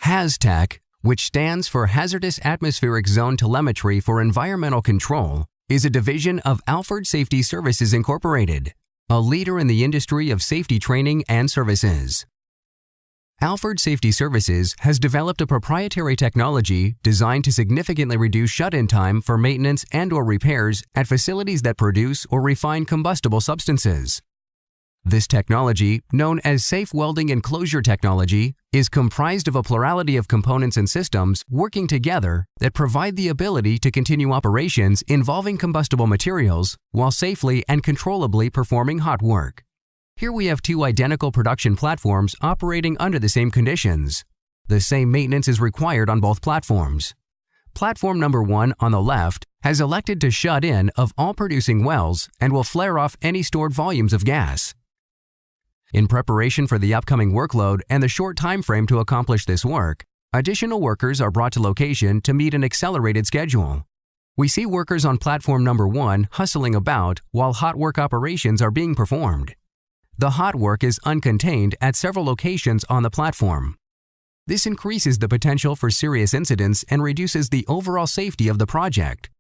HazTech, which stands for Hazardous Atmospheric Zone Telemetry for Environmental Control, is a division of Alford Safety Services Incorporated, a leader in the industry of safety training and services. Alford Safety Services has developed a proprietary technology designed to significantly reduce shut-in time for maintenance and/or repairs at facilities that produce or refine combustible substances. This technology, known as safe welding enclosure technology, is comprised of a plurality of components and systems working together that provide the ability to continue operations involving combustible materials while safely and controllably performing hot work. Here we have two identical production platforms operating under the same conditions. The same maintenance is required on both platforms. Platform number 1 on the left has elected to shut in of all producing wells and will flare off any stored volumes of gas. In preparation for the upcoming workload and the short time frame to accomplish this work, additional workers are brought to location to meet an accelerated schedule. We see workers on platform number 1 hustling about while hot work operations are being performed. The hot work is uncontained at several locations on the platform. This increases the potential for serious incidents and reduces the overall safety of the project.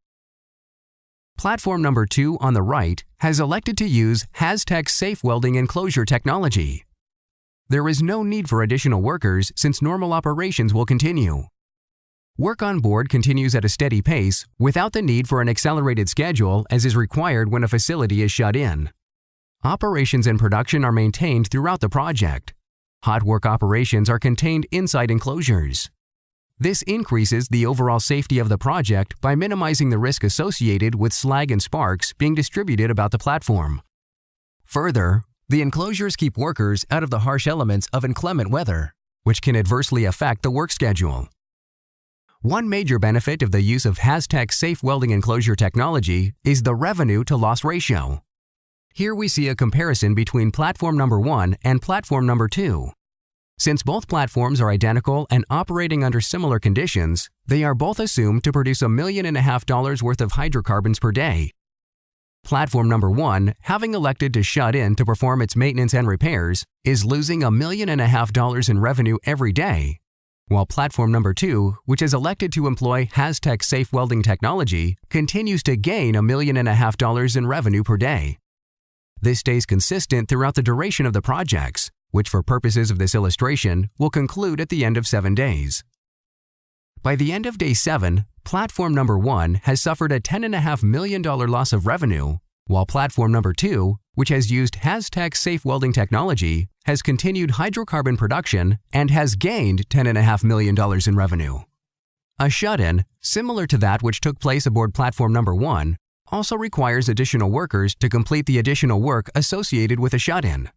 Platform number 2 on the right has elected to use HazTech's safe welding enclosure technology. There is no need for additional workers since normal operations will continue. Work on board continues at a steady pace without the need for an accelerated schedule as is required when a facility is shut in. Operations and production are maintained throughout the project. Hot work operations are contained inside enclosures. This increases the overall safety of the project by minimizing the risk associated with slag and sparks being distributed about the platform. Further, the enclosures keep workers out of the harsh elements of inclement weather, which can adversely affect the work schedule. One major benefit of the use of HazTech's safe welding enclosure technology is the revenue-to-loss ratio. Here we see a comparison between platform number 1 and platform number 2. Since both platforms are identical and operating under similar conditions, they are both assumed to produce $1.5 million worth of hydrocarbons per day. Platform number 1, having elected to shut in to perform its maintenance and repairs, is losing $1.5 million in revenue every day, while platform number 2, which has elected to employ HazTech safe welding technology, continues to gain $1.5 million in revenue per day. This stays consistent throughout the duration of the projects, which for purposes of this illustration will conclude at the end of 7 days. By the end of day 7, platform number 1 has suffered a $10.5 million loss of revenue, while platform number 2, which has used HazTech safe welding technology, has continued hydrocarbon production and has gained $10.5 million in revenue. A shut-in, similar to that which took place aboard platform number 1, also requires additional workers to complete the additional work associated with a shut-in.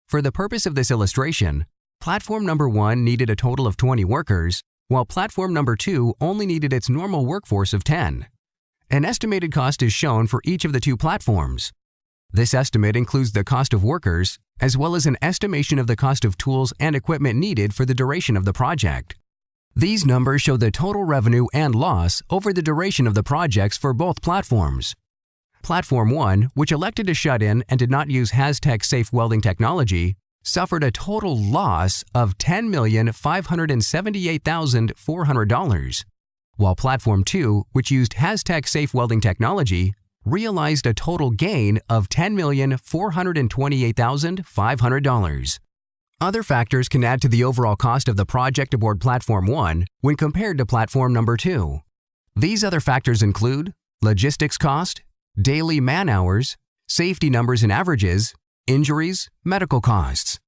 For the purpose of this illustration, platform number 1 needed a total of 20 workers, while platform number 2 only needed its normal workforce of 10. An estimated cost is shown for each of the two platforms. This estimate includes the cost of workers, as well as an estimation of the cost of tools and equipment needed for the duration of the project. These numbers show the total revenue and loss over the duration of the projects for both platforms. Platform 1, which elected to shut in and did not use HazTech safe welding technology, suffered a total loss of $10,578,400, while Platform 2, which used HazTech safe welding technology, realized a total gain of $10,428,500. Other factors can add to the overall cost of the project aboard Platform 1 when compared to Platform number 2. These other factors include logistics cost, daily man-hours, safety numbers and averages, injuries, medical costs.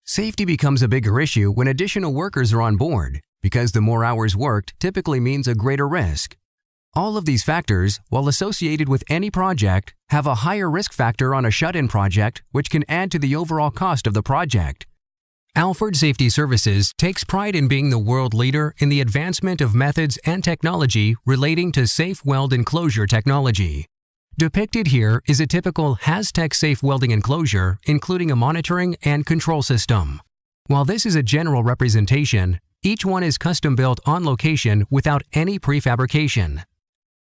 Safety becomes a bigger issue when additional workers are on board, because the more hours worked typically means a greater risk. All of these factors, while associated with any project, have a higher risk factor on a shut-in project, which can add to the overall cost of the project. Alford Safety Services takes pride in being the world leader in the advancement of methods and technology relating to safe weld enclosure technology. Depicted here is a typical HazTech safe welding enclosure, including a monitoring and control system. While this is a general representation, each one is custom-built on location without any prefabrication.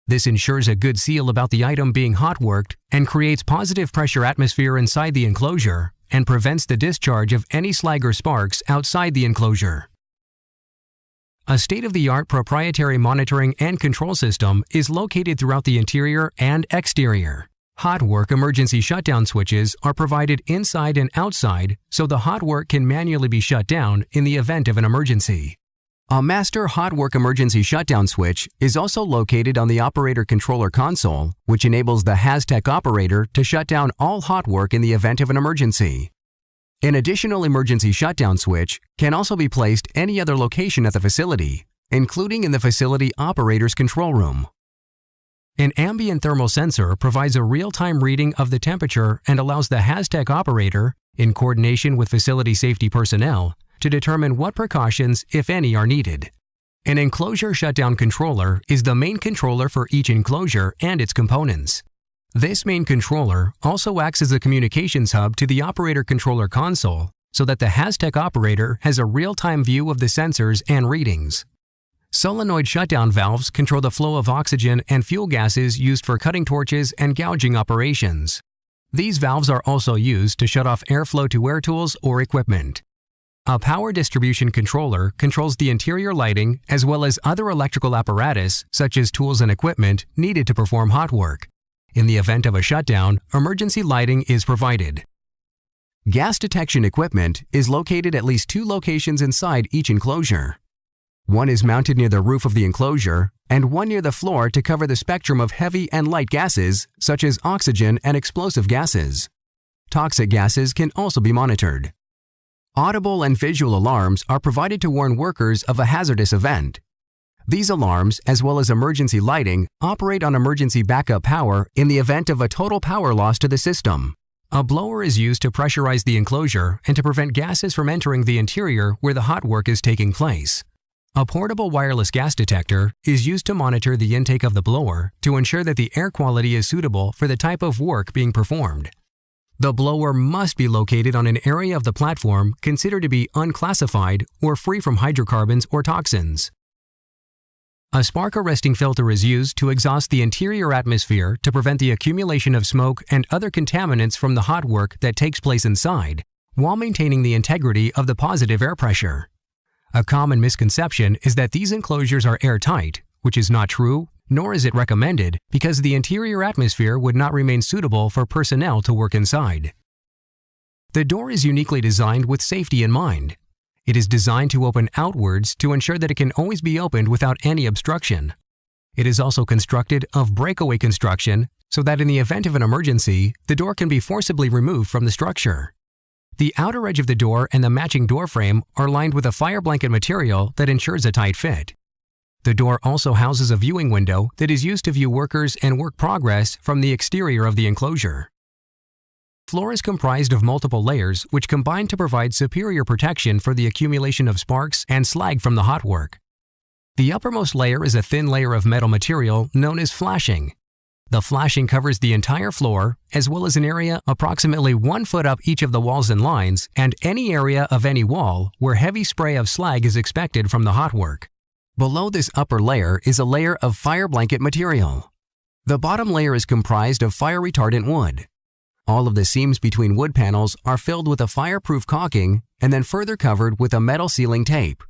This ensures a good seal about the item being hot-worked and creates positive pressure atmosphere inside the enclosure and prevents the discharge of any slag or sparks outside the enclosure. A state-of-the-art proprietary monitoring and control system is located throughout the interior and exterior. Hot work emergency shutdown switches are provided inside and outside so the hot work can manually be shut down in the event of an emergency. A master hot work emergency shutdown switch is also located on the operator controller console, which enables the HazTech operator to shut down all hot work in the event of an emergency. An additional emergency shutdown switch can also be placed any other location at the facility, including in the facility operator's control room. An ambient thermal sensor provides a real-time reading of the temperature and allows the HazTech operator, in coordination with facility safety personnel, to determine what precautions, if any, are needed. An enclosure shutdown controller is the main controller for each enclosure and its components. This main controller also acts as a communications hub to the operator controller console so that the HazTech operator has a real-time view of the sensors and readings. Solenoid shutdown valves control the flow of oxygen and fuel gases used for cutting torches and gouging operations. These valves are also used to shut off airflow to air tools or equipment. A power distribution controller controls the interior lighting as well as other electrical apparatus such as tools and equipment needed to perform hot work. In the event of a shutdown, emergency lighting is provided. Gas detection equipment is located at least 2 locations inside each enclosure. One is mounted near the roof of the enclosure and one near the floor to cover the spectrum of heavy and light gases such as oxygen and explosive gases. Toxic gases can also be monitored. Audible and visual alarms are provided to warn workers of a hazardous event. These alarms, as well as emergency lighting, operate on emergency backup power in the event of a total power loss to the system. A blower is used to pressurize the enclosure and to prevent gases from entering the interior where the hot work is taking place. A portable wireless gas detector is used to monitor the intake of the blower to ensure that the air quality is suitable for the type of work being performed. The blower must be located on an area of the platform considered to be unclassified or free from hydrocarbons or toxins. A spark arresting filter is used to exhaust the interior atmosphere to prevent the accumulation of smoke and other contaminants from the hot work that takes place inside, while maintaining the integrity of the positive air pressure. A common misconception is that these enclosures are airtight, which is not true, nor is it recommended because the interior atmosphere would not remain suitable for personnel to work inside. The door is uniquely designed with safety in mind. It is designed to open outwards to ensure that it can always be opened without any obstruction. It is also constructed of breakaway construction so that in the event of an emergency, the door can be forcibly removed from the structure. The outer edge of the door and the matching door frame are lined with a fire blanket material that ensures a tight fit. The door also houses a viewing window that is used to view workers and work progress from the exterior of the enclosure. Floor is comprised of multiple layers which combine to provide superior protection for the accumulation of sparks and slag from the hot work. The uppermost layer is a thin layer of metal material known as flashing. The flashing covers the entire floor as well as an area approximately 1 foot up each of the walls and lines and any area of any wall where heavy spray of slag is expected from the hot work. Below this upper layer is a layer of fire blanket material. The bottom layer is comprised of fire retardant wood. All of the seams between wood panels are filled with a fireproof caulking and then further covered with a metal sealing tape.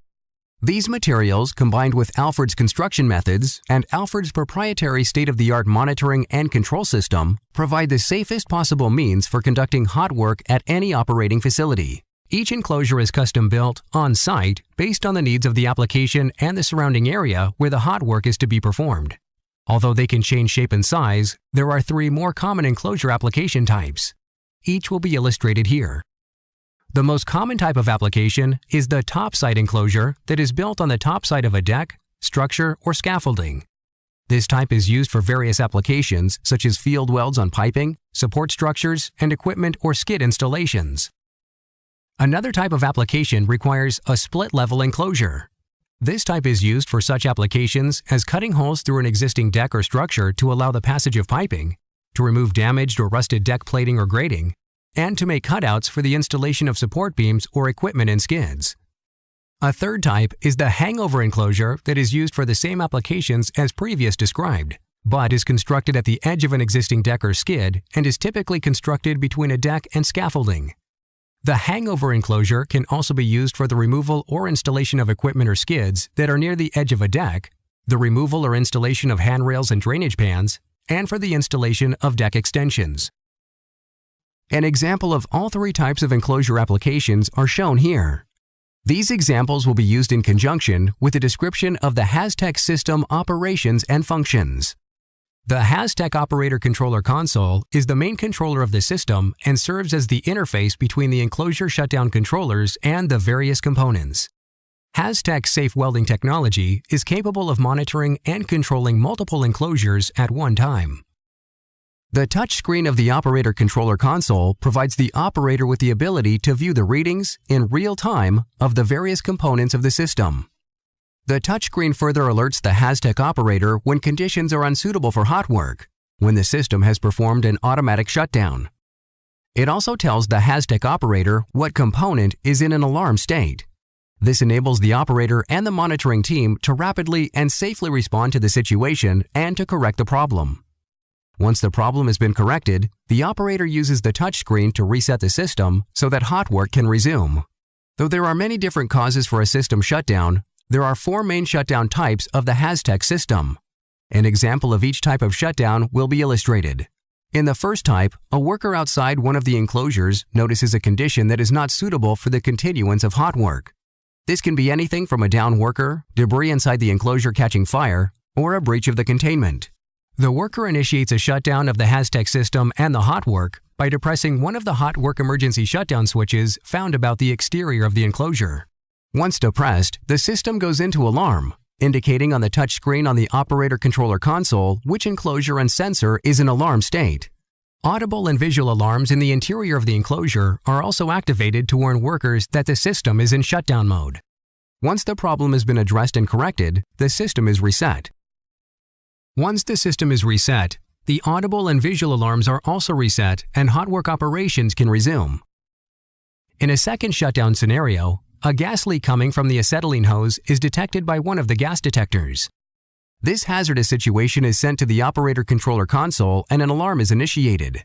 These materials, combined with Alfred's construction methods and Alfred's proprietary state-of-the-art monitoring and control system, provide the safest possible means for conducting hot work at any operating facility. Each enclosure is custom-built, on-site, based on the needs of the application and the surrounding area where the hot work is to be performed. Although they can change shape and size, there are 3 more common enclosure application types. Each will be illustrated here. The most common type of application is the topside enclosure that is built on the top side of a deck, structure, or scaffolding. This type is used for various applications such as field welds on piping, support structures, and equipment or skid installations. Another type of application requires a split-level enclosure. This type is used for such applications as cutting holes through an existing deck or structure to allow the passage of piping, to remove damaged or rusted deck plating or grating, and to make cutouts for the installation of support beams or equipment and skids. A third type is the hangover enclosure that is used for the same applications as previous described, but is constructed at the edge of an existing deck or skid and is typically constructed between a deck and scaffolding. The hangover enclosure can also be used for the removal or installation of equipment or skids that are near the edge of a deck, the removal or installation of handrails and drainage pans, and for the installation of deck extensions. An example of all three types of enclosure applications are shown here. These examples will be used in conjunction with a description of the Haztech system operations and functions. The Haztech Operator Controller Console is the main controller of the system and serves as the interface between the enclosure shutdown controllers and the various components. Haztech safe welding technology is capable of monitoring and controlling multiple enclosures at one time. The touchscreen of the Operator Controller Console provides the operator with the ability to view the readings in real time of the various components of the system. The touchscreen further alerts the Haztech operator when conditions are unsuitable for hot work, when the system has performed an automatic shutdown. It also tells the Haztech operator what component is in an alarm state. This enables the operator and the monitoring team to rapidly and safely respond to the situation and to correct the problem. Once the problem has been corrected, the operator uses the touchscreen to reset the system so that hot work can resume. Though there are many different causes for a system shutdown, there are four main shutdown types of the Haztech system. An example of each type of shutdown will be illustrated. In the first type, a worker outside one of the enclosures notices a condition that is not suitable for the continuance of hot work. This can be anything from a downed worker, debris inside the enclosure catching fire, or a breach of the containment. The worker initiates a shutdown of the Haztech system and the hot work by depressing one of the hot work emergency shutdown switches found about the exterior of the enclosure. Once depressed, the system goes into alarm, indicating on the touchscreen on the Operator Controller Console which enclosure and sensor is in alarm state. Audible and visual alarms in the interior of the enclosure are also activated to warn workers that the system is in shutdown mode. Once the problem has been addressed and corrected, the system is reset. Once the system is reset, the audible and visual alarms are also reset and hot work operations can resume. In a second shutdown scenario, a gas leak coming from the acetylene hose is detected by one of the gas detectors. This hazardous situation is sent to the Operator Controller Console and an alarm is initiated.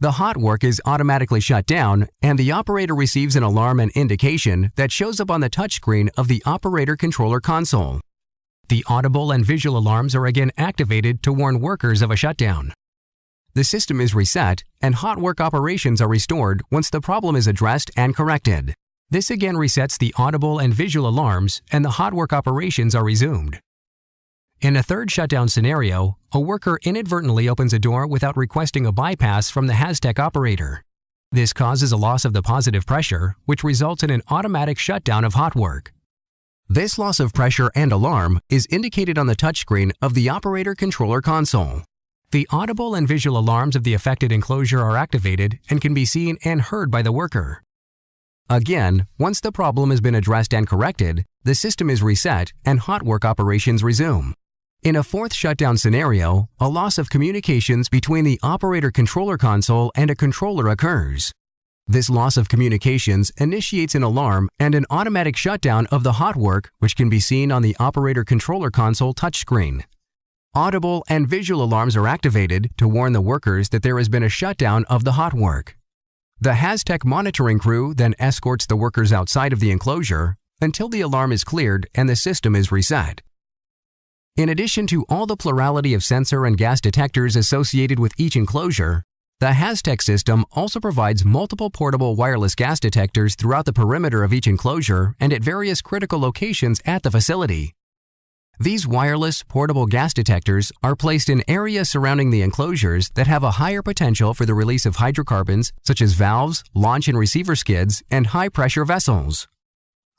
The hot work is automatically shut down and the operator receives an alarm and indication that shows up on the touchscreen of the Operator Controller Console. The audible and visual alarms are again activated to warn workers of a shutdown. The system is reset and hot work operations are restored once the problem is addressed and corrected. This again resets the audible and visual alarms and the hot work operations are resumed. In a third shutdown scenario, a worker inadvertently opens a door without requesting a bypass from the Haztech operator. This causes a loss of the positive pressure, which results in an automatic shutdown of hot work. This loss of pressure and alarm is indicated on the touchscreen of the Operator Controller Console. The audible and visual alarms of the affected enclosure are activated and can be seen and heard by the worker. Again, once the problem has been addressed and corrected, the system is reset and hot work operations resume. In a fourth shutdown scenario, a loss of communications between the Operator Controller Console and a controller occurs. This loss of communications initiates an alarm and an automatic shutdown of the hot work, which can be seen on the Operator Controller Console touchscreen. Audible and visual alarms are activated to warn the workers that there has been a shutdown of the hot work. The Haztech monitoring crew then escorts the workers outside of the enclosure until the alarm is cleared and the system is reset. In addition to all the plurality of sensor and gas detectors associated with each enclosure, the Haztech system also provides multiple portable wireless gas detectors throughout the perimeter of each enclosure and at various critical locations at the facility. These wireless, portable gas detectors are placed in areas surrounding the enclosures that have a higher potential for the release of hydrocarbons such as valves, launch and receiver skids, and high-pressure vessels.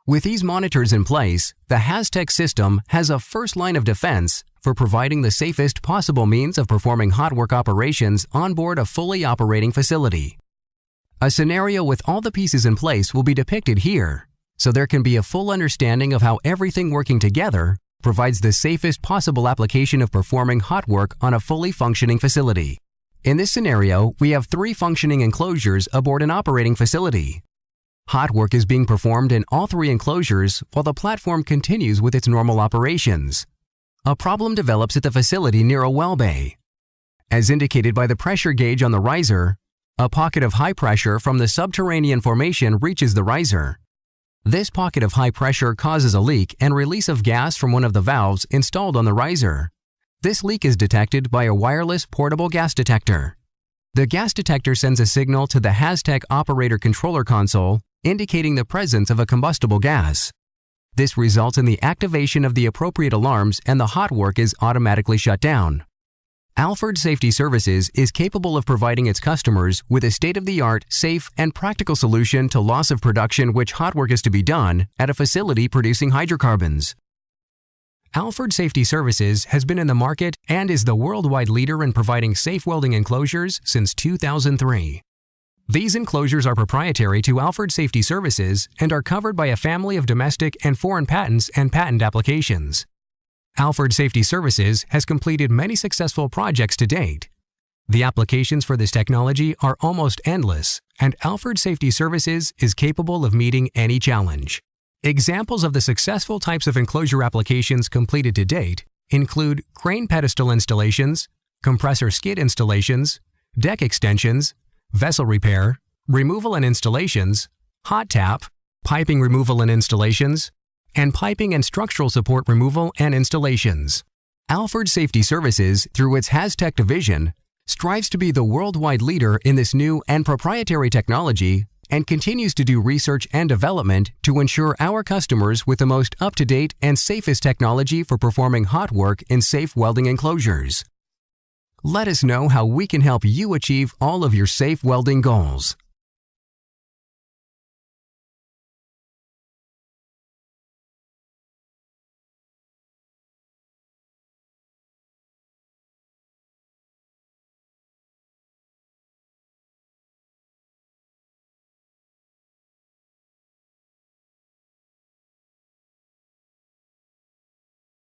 With these monitors in place, the Haztech system has a first line of defense for providing the safest possible means of performing hot work operations on board a fully operating facility. A scenario with all the pieces in place will be depicted here, so there can be a full understanding of how everything working together provides the safest possible application of performing hot work on a fully functioning facility. In this scenario, we have 3 functioning enclosures aboard an operating facility. Hot work is being performed in all 3 enclosures while the platform continues with its normal operations. A problem develops at the facility near a well bay. As indicated by the pressure gauge on the riser, A pocket of high pressure from the subterranean formation reaches the riser. This pocket of high pressure causes a leak and release of gas from one of the valves installed on the riser. This leak is detected by a wireless portable gas detector. The gas detector sends a signal to the Haztech operator controller console indicating the presence of a combustible gas. This results in the activation of the appropriate alarms and the hot work is automatically shut down. Alford Safety Services is capable of providing its customers with a state-of-the-art, safe, and practical solution to loss of production which hot work is to be done at a facility producing hydrocarbons. Alford Safety Services has been in the market and is the worldwide leader in providing safe welding enclosures since 2003. These enclosures are proprietary to Alford Safety Services and are covered by a family of domestic and foreign patents and patent applications. Alford Safety Services has completed many successful projects to date. The applications for this technology are almost endless, and Alford Safety Services is capable of meeting any challenge. Examples of the successful types of enclosure applications completed to date include crane pedestal installations, compressor skid installations, deck extensions, vessel repair, removal and installations, hot tap, piping removal and installations, and piping and structural support removal and installations. Alford Safety Services, through its Haztech division, strives to be the worldwide leader in this new and proprietary technology and continues to do research and development to ensure our customers with the most up-to-date and safest technology for performing hot work in safe welding enclosures. Let us know how we can help you achieve all of your safe welding goals.